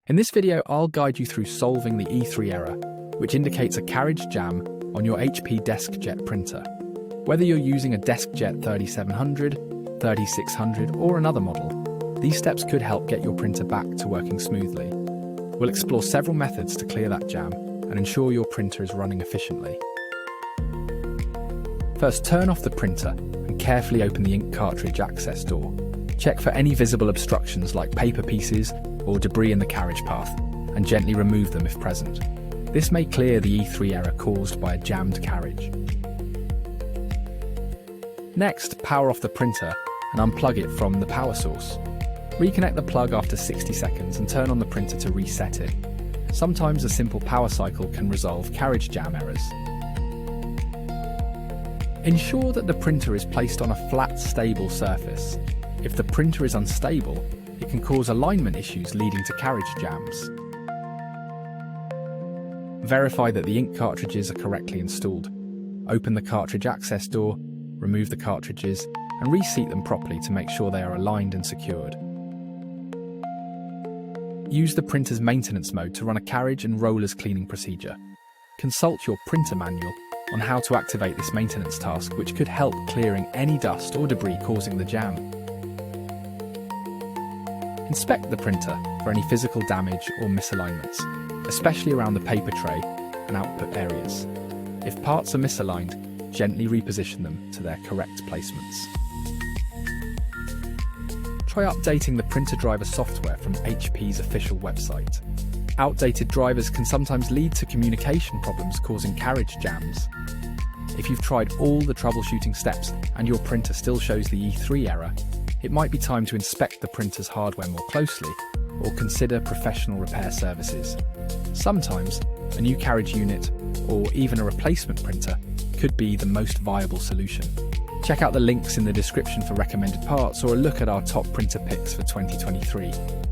In this video, I'll guide you through solving the E3 error, which indicates a carriage jam on your HP Deskjet printer. Whether you're using a Deskjet 3700, 3600 or another model, these steps could help get your printer back to working smoothly. We'll explore several methods to clear that jam and ensure your printer is running efficiently. First, turn off the printer and carefully open the ink cartridge access door. Check for any visible obstructions like paper pieces or debris in the carriage path, and gently remove them if present. This may clear the E3 error caused by a jammed carriage. Next, power off the printer and unplug it from the power source. Reconnect the plug after 60 seconds and turn on the printer to reset it. Sometimes a simple power cycle can resolve carriage jam errors. Ensure that the printer is placed on a flat, stable surface. If the printer is unstable, it can cause alignment issues leading to carriage jams. Verify that the ink cartridges are correctly installed. Open the cartridge access door, remove the cartridges, and reseat them properly to make sure they are aligned and secured. Use the printer's maintenance mode to run a carriage and rollers cleaning procedure. Consult your printer manual on how to activate this maintenance task, which could help clearing any dust or debris causing the jam. Inspect the printer for any physical damage or misalignments, especially around the paper tray and output areas. If parts are misaligned, gently reposition them to their correct placements. Try updating the printer driver software from HP's official website. Outdated drivers can sometimes lead to communication problems causing carriage jams. If you've tried all the troubleshooting steps and your printer still shows the E3 error, it might be time to inspect the printer's hardware more closely or consider professional repair services. Sometimes, a new carriage unit or even a replacement printer could be the most viable solution. Check out the links in the description for recommended parts or a look at our top printer picks for 2023.